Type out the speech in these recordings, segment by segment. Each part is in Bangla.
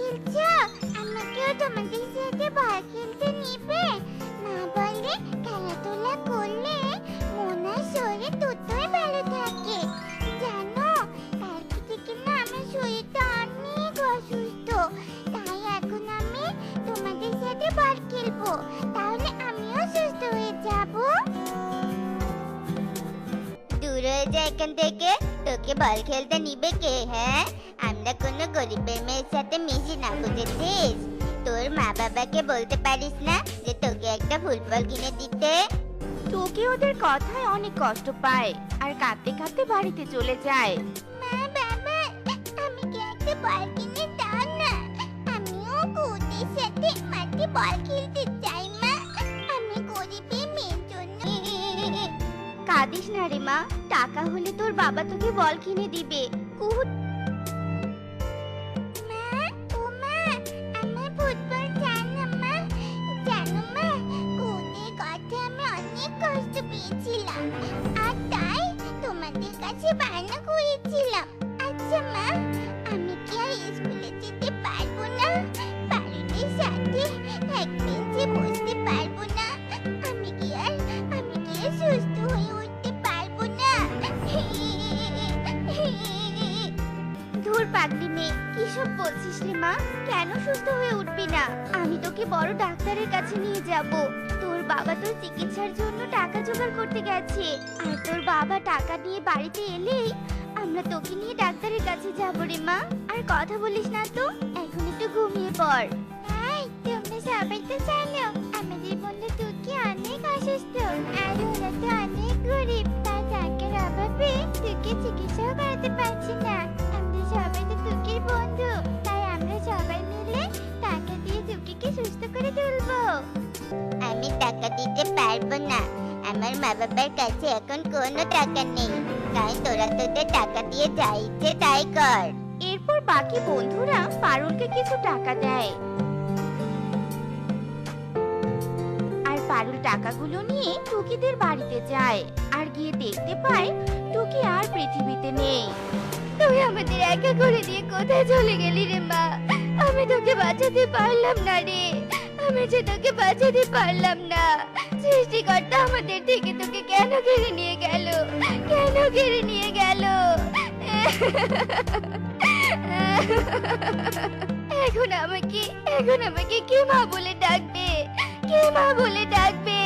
খেলছো? আমাকেও তোমাদের সাথে বল খেলতে নিবে? না বলে খেলাধুলা করলে মন আর শরীর দুটোই ভালো থাকে। জানো, কালকে থেকে না আমার শরীরটা অনেক অসুস্থ। তাই এখন আমি তোমাদের সাথে বল খেলবো, তাহলে আমিও সুস্থ হয়ে যাবো। দূর হয়ে যা এখান থেকে, তোকে বল খেলতে নিবে কে? হ্যাঁ, আমরা কোনো গরিবের মেয়ের সাথে মিশি না, বুঝেছিস? তোর মা বাবাকে বলতে পারিস না যে তোকে একটা ফুটবল কিনে দিতে? টুকি ওদের কথায় অনেক কষ্ট পায় আর কাঁদতে কাঁদতে বাড়িতে চলে যায়। মা বাবা, আমি কি একটা বল কিনে দাও না? আমিও ওদের সাথে মাঠে বল খেলতে চাই মা। আমি গরিবের মেয়ের জন্য। কাঁদিস না রে মা, টাকা হলে তোর বাবা তোকে বল কিনে দিবে। কুহু মা, ও মা, আমার ফুটবল চাই না মা। জানো মা, ওদের কথা আমি অনেক কষ্ট পেয়েছিলাম, আর তাই তোমাদের কাছে বায়না করেছিলাম। আচ্ছা মা, আমি কি আর স্কুলে যেতে পারবো না? পারুলের সাথে এক বেঞ্চে বসতে পারবো না? আমি কি আর সুস্থ হয়ে উঠতে পারবো না? ধুর পাগলি মেয়ে, কি সব বলছিস রে মা? কেন সুস্থ হয়ে উঠবি না? আমি তোকে বড় ডাক্তারের কাছে নিয়ে যাব। তোর বাবা তোর চিকিৎসার জন্য টাকা জোগাড় করতে গেছে, আর তোর বাবা টাকা নিয়ে বাড়িতে এলেই আমরা তোকে নিয়ে ডাক্তারের কাছে যাব রে মা। আর কথা বলিস না তো, এখন একটু ঘুমিয়ে পড়। হাই, তোমরা সবাই তো জানো আমাদের বন্ধু টুকি অনেক অসুস্থ, আর ওরা তো অনেক গরিব। তাই টাকার অভাবে টুকি চিকিৎসাও করাতে পারছি না। আমরা সবাই তো টুকির বন্ধু, তাই আমরা সবাই মিলে টাকা দিয়ে টুকিকে সুস্থ করে তুলবো। আমি টাকা দিতে পারবো না, আমার মা বাবার কাছে এখন কোনো টাকা নেই। তাই তোরা তোদের টাকা দিয়ে যা ইচ্ছে তাই কর। এরপর বাকি বন্ধুরা পারুলকে কিছু টাকা দেয়, আর পারুল টাকাগুলো নিয়ে টুকিদের বাড়িতে যায় আর গিয়ে দেখতে পায় টুকি আর পৃথিবীতে নেই। তুই আমাদের একা করে দিয়ে কোথায় চলে গেলি রে মা? আমি তোকে বাঁচাতে পারলাম না রে, আমি যে তোকে বাঁচাতে পারলাম না। সৃষ্টিকর্তা আমাদের থেকে তোকে কেন কেড়ে নিয়ে গেল? কেন কেড়ে নিয়ে গেল? এখন আমাকে কে মা বলে ডাকবে? কে মা বলে ডাকবে?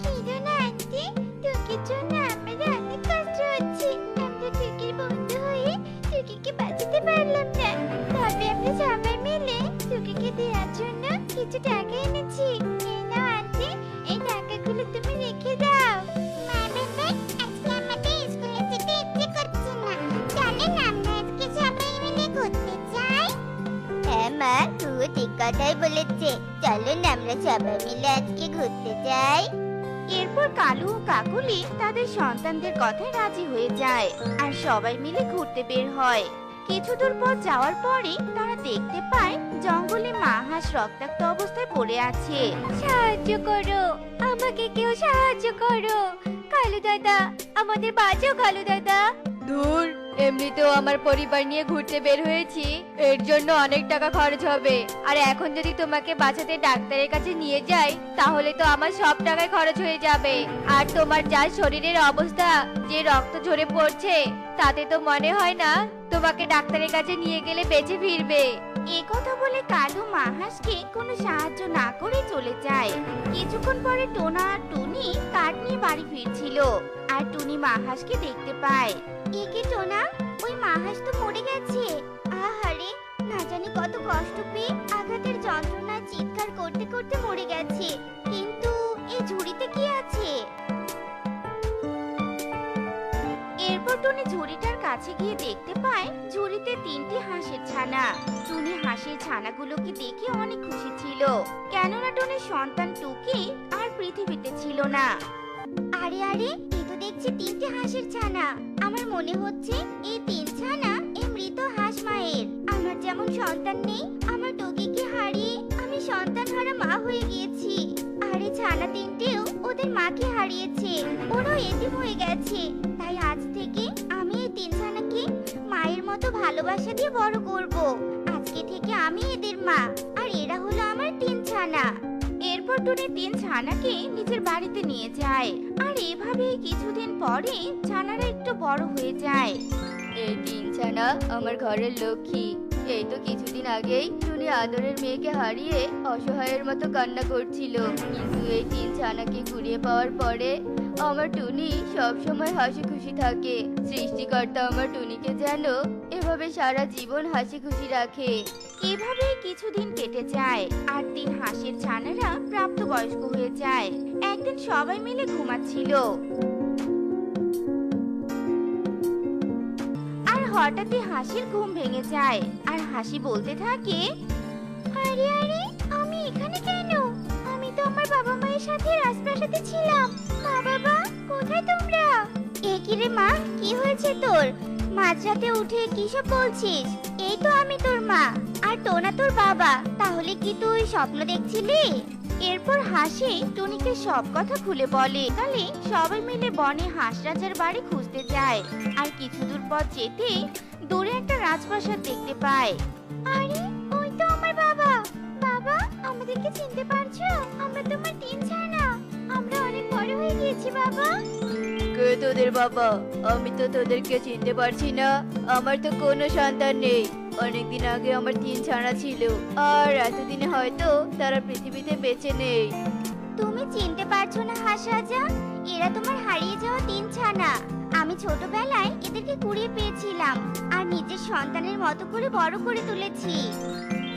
কিরণ আন্টি, টুকির জন্য আমাদের অনেক কষ্ট হচ্ছে। আমরা টুকির বন্ধু হয়ে টুকিকে বাঁচাতে পারলাম না, তবে আমরা সবাই মিলে টুকিকে দেওয়ার জন্য কিছু টাকা এনেছি। এই নাও আন্টি, এই টাকাগুলো তুমি রেখে দাও। মা বাবা, আজকে আমাদের স্কুলে যেতে ইচ্ছে করছে না। চলেন আমরা আজকে সবাই মিলে ঘুরতে যাই। হ্যাঁ মা, তুই ঠিক কথাই বলেছে। চলুন আমরা সবাই মিলে আজকে ঘুরতে যাই। এরপর কালু ও কাকুলি তাদের সন্তানদের কথায় রাজি হয়ে যায় আর সবাই মিলে ঘুরতে বের হয়। কিছু দূর পর যাওয়ার পরে তারা দেখতে পায় জঙ্গলে মা হাঁস রক্তাক্ত অবস্থায় পড়ে আছে। সাহায্য করো, আমাকে কেউ সাহায্য করো। কালু দাদা, আমাদের বাঁচাও কালু দাদা। ধুর, এমনিতেও আমার পরিবার নিয়ে ঘুরতে বের হয়েছি, এর জন্য অনেক টাকা খরচ হবে। আর এখন যদি তোমাকে বাঁচাতে ডাক্তারের কাছে নিয়ে যাই, তাহলে তো আমার সব টাকায় খরচ হয়ে যাবে। আর তোমার যা শরীরের অবস্থা, যে রক্ত ঝরে পড়ছে, তাতে তো মনে হয় না তোমাকে ডাক্তারের কাছে নিয়ে গেলে বেঁচে ফিরবে। এ কথা বলে কালু মা হাঁসকে কোনো সাহায্য না করে চলে যায়। কিছুক্ষণ পরে টোনা আর টুনি কাঠ নিয়ে বাড়ি ফিরছিল, আর টুনি মা হাঁসকে দেখতে পায়। একে টোনা, ওই মা হাঁস তো মরে গেছে। আহারে, না জানি কত কষ্ট পেয়ে আঘাতের যন্ত্রণায় চিৎকার করতে করতে মরে গেছে। কিন্তু এই ঝুড়িতে কি আছে? এরপর টুনি ঝুড়িটার কাছে গিয়ে দেখতে পায় ঝুড়িতে 3টি হাঁসের ছানা। টুনি হাঁসের ছানাগুলোকে দেখে অনেক খুশি ছিল, কেননা টুনির সন্তান টুকি আর পৃথিবীতে ছিল না। আরে আরে, এই তো দেখছি 3টে হাঁসের ছানা। আমার মনে হচ্ছে এই 3 ছানা এই মৃত হাঁস মায়ের। আমার যেমন সন্তান নেই, আমার টুকিকে হারিয়ে আমি সন্তানহারা মা হয়ে গিয়েছি। আর এই ছানা 3টেও ওদের মাকে হারিয়েছে, ওরাও এতিম হয়ে গেছে। তাই আজ থেকে আমি এই 3 ছানাকে মায়ের মতো ভালোবাসা দিয়ে বড় করব। আজকে থেকে আমি মা, আর এরা হলো আমার 3 ছানা। এরপর টুনি 3 ছানাকে নিজের বাড়িতে নিয়ে যায়। আর এভাবে কিছুদিন পরে ছানারা একটু বড় হয়ে যায়। এই 3 ছানা আমার ঘরের লক্ষ্মী। এই তো কিছুদিন আগেই টুনি আদরের মেয়েকে হারিয়ে অসহায়ের মতো কান্না করছিল, কিন্তু এই 3 ছানাকে কুড়িয়ে পাওয়ার পরে আমার টুনি সব সময় হাসি খুশি থাকে। সৃষ্টিকর্তা আমার টুনিকে যেন এভাবে সারা জীবন হাসি খুশি রাখে। এভাবে কিছুদিন কেটে যায় আর 3 হাঁসের ছানারা প্রাপ্তবয়স্ক হয়ে যায়। একদিন সবাই মিলে ঘুমাচ্ছিল, আর হঠাৎই হাসির ঘুম ভেঙে যায়। আর হাসি বলতে থাকে, আরে আরে, আমি এখানে কেন? আমি তো আমার বাবা মায়ের সাথে রাজপ্রাসাদে ছিলাম। মা বাবা, কোথায় তোমরা? এ কি রে মা, কি হয়েছে তোর? মাঝরাতে উঠে কি সব বলছিস? এই তো আমি তোর মা, আর টোনা তোর বাবা। তাহলে কি তুই স্বপ্ন দেখছিলি? এরপর হাসি টুনিকে সব কথা খুলে বলে। তাহলে সবাই মিলে বনে হাঁস রাজার বাড়ি খুঁজতে যায়। আর কিছু দূর পথ যেতে দূরে একটা রাজপ্রাসাদ দেখতে পায়। আরে, ওই তো আমার বাবা। বাবা, আমাদেরকে চিনতে পারছো? আমরা তোমার 3 ছানা। আমরা অনেক বড় হয়ে গিয়েছি বাবা। কে তোদের বাবা? আমি তো তোদেরকে চিনতে পারছি না। আমার তো কোনো সন্তান নেই। অনেকদিন আগে আমার 3 ছানা ছিল, আর এতদিনে হয়তো তারা পৃথিবীতে বেঁচে নেই। তুমি চিনতে পারছো না হাঁস রাজা? এরা তোমার হারিয়ে যাওয়া 3 ছানা। আমি ছোটবেলায় এদেরকে কুড়িয়ে পেয়েছিলাম আর নিজের সন্তানের মতো করে বড় করে তুলেছি।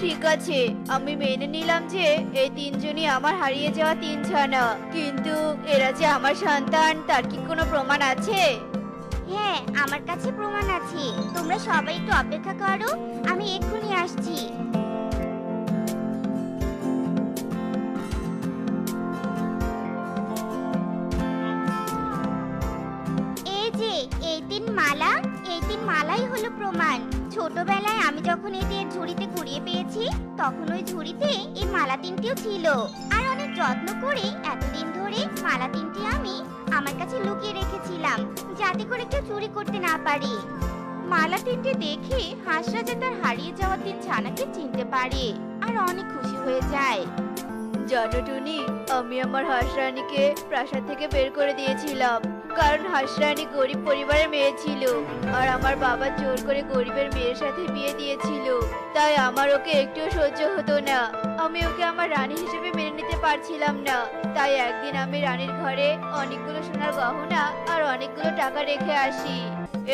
ঠিক আছে, আমি মেনে নিলাম যে এই 3 জনই আমার হারিয়ে যাওয়া 3 ছানা, কিন্তু এরা যে আমার সন্তান তার কি কোনো প্রমাণ আছে? হ্যাঁ, আমার কাছে প্রমাণ আছে। তোমরা সবাই একটু অপেক্ষা করো, আমি এক্ষুনি আসছি। এই যে এই 3 মালা, এই 3 মালাই হলো প্রমাণ। ছোটবেলায় আমি যখন এদের ঝুড়িতে কুড়িয়ে পেয়েছি, তখন ওই ঝুড়িতে এই মালা 3টিও ছিল। আর অনেক যত্ন করে এতদিন ধরে মালা 3টি আমি আমার কাছে লুকিয়ে রেখেছিলাম, যাতে করে কেউ চুরি করতে না পারে। মালা 3টি দেখে হাঁস রাজা তার হারিয়ে যাওয়া 3 ছানাকে চিনতে পারে আর অনেক খুশি হয়ে যায়। জানো টুনি, আমি আমার হাঁস রানীকে প্রাসাদ থেকে বের করে দিয়েছিলাম, কারণ হাঁস রানী গরিব পরিবারের মেয়ে ছিল, আর আমার বাবা জোর করে গরিবের মেয়ের সাথে বিয়ে দিয়েছিল। তাই আমার ওকে একটুও সহ্য হতো না। আমি ওকে আমার রানী হিসেবে মেনে নিতে পারছিলাম না। তাই একদিন আমি রানীর ঘরে অনেকগুলো সোনার গহনা আর অনেকগুলো টাকা রেখে আসি।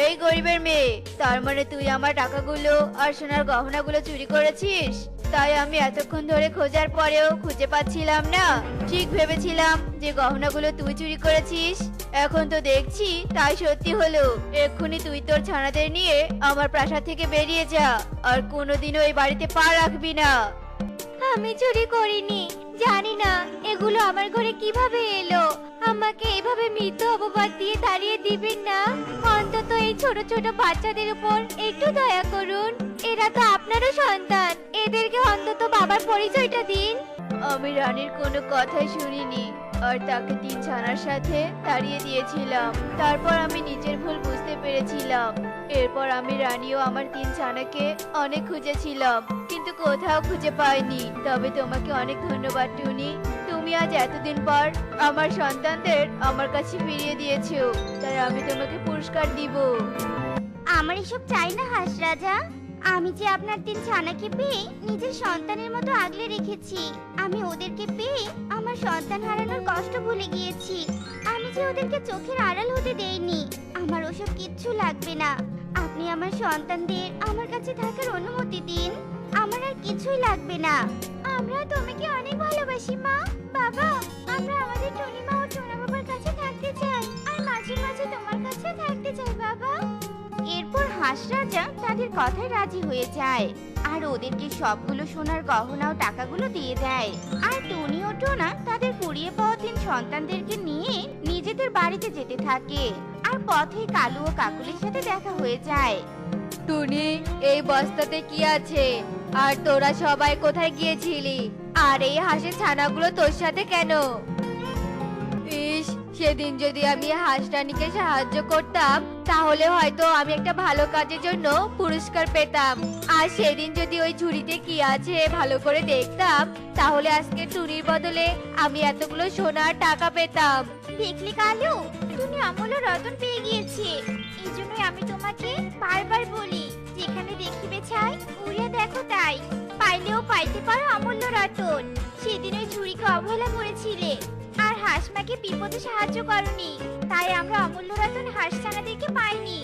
এই গরিবের মেয়ে, তার মানে তুই আমার টাকাগুলো আর সোনার গহনাগুলো চুরি করেছিস? তাই আমি এতক্ষণ ধরে খোঁজার পরেও খুঁজে পাচ্ছিলাম না। ঠিক ভেবেছিলাম যে গহনাগুলো তুই চুরি করেছিস, এখন তো দেখছি তাই সত্যি হলো। এক্ষুনি তুই তোর ছানাদের নিয়ে আমার প্রাসাদ থেকে বেরিয়ে যা, আর কোনোদিনও এই বাড়িতে পা রাখবি না। আমি চুরি করিনি, জানি না এগুলো আমার ঘরে কিভাবে এলো। আমাকে এভাবে মিথ্যা অপবাদ দিয়ে তাড়িয়ে দিবেন না। অন্তত এই ছোট ছোট বাচ্চাদের উপর একটু দয়া করুন। এরা তো আপনারও সন্তান, এদেরকে অন্তত বাবার পরিচয়টা দিন। আমি রানীর কোনো কথাই শুনিনি, আর তাকে 3 ছানার সাথে তাড়িয়ে দিয়েছিলাম। তারপর আমি নিজের ভুল বুঝতে পেরেছিলাম। এরপর আমি রানী ও আমার 3 ছানাকে অনেক খুঁজেছিলাম, কিন্তু কোথাও খুঁজে পাইনি। তবে তোমাকে অনেক ধন্যবাদ টুনি, তুমি আজ এতদিন পর আমার সন্তানদের আমার কাছে ফিরিয়ে দিয়েছো, তাই আমি তোমাকে পুরস্কার দিব। আমার এসব চাই না হাঁস রাজা। আমি যে আপনার 3 ছানাকে পেয়ে নিজের সন্তানের মতো আগলে রেখেছি। আমি ওদেরকে পেয়ে আমার সন্তান হারানোর কষ্ট ভুলে গিয়েছি। আমি যে ওদেরকে চোখের আড়াল হতে দেইনি। আমার ওসব কিচ্ছু লাগবে না। আপনি আমার সন্তানদের আমার কাছে থাকার অনুমতি দিন। আমার আর কিছুই লাগবে না। আমরা তোমাকে অনেক ভালোবাসি মা। বাবা, আমরা আমাদের টনি মা ও টোনা বাবার কাছে থাকতে চাই, আর মাঝে মাঝে তোমার কাছে থাকতে চাই বাবা। এরপর হাঁস রাজা তাদের কথায় রাজি হয়ে যায়, আর ওদেরকে সবগুলো সোনার গহনা ও টাকাগুলো দিয়ে দেয়। আর টনি ও টোনা তাদের কুড়িয়ে পাওয়া 3 সন্তানদেরকে নিয়ে নিজেদের বাড়িতে যেতে থাকে। আর পথে কালু ও কাকুলির সাথে দেখা হয়ে যায়। টুনি, এই বস্তাতে কি আছে? আর তোরা সবাই কোথায় গিয়েছিলি? আর এই হাঁসের ছানাগুলো তোর সাথে কেন? ইস, সেদিন যদি আমি হাঁস রানীকে সাহায্য করতাম তাহলে হয়তো আমি একটা ভালো কাজের জন্য পুরস্কার পেতাম। আর সেদিন যদি ওই ঝুড়িতে কি আছে ভালো করে দেখতাম তাহলে আজকে টুনির বদলে আমি এতগুলো সোনার টাকা পেতাম। দেখলি কালু, তুমি অমূল্য রতন পেয়ে গিয়েছে। এই জন্যই আমি তোমাকে বারবার বলি, যেখানে দেখিবে ছাই উড়িয়ে দেখো তাই। পাইলেও পাইতে পারো অমূল্য রতন। সেদিন ওই ঝুড়িকে অবহেলা করেছিলে আর হাঁস মাকে বিপদে সাহায্য করনি, তাই আমরা অমূল্য রতন হাঁস ছানাদেরকে পাইনি।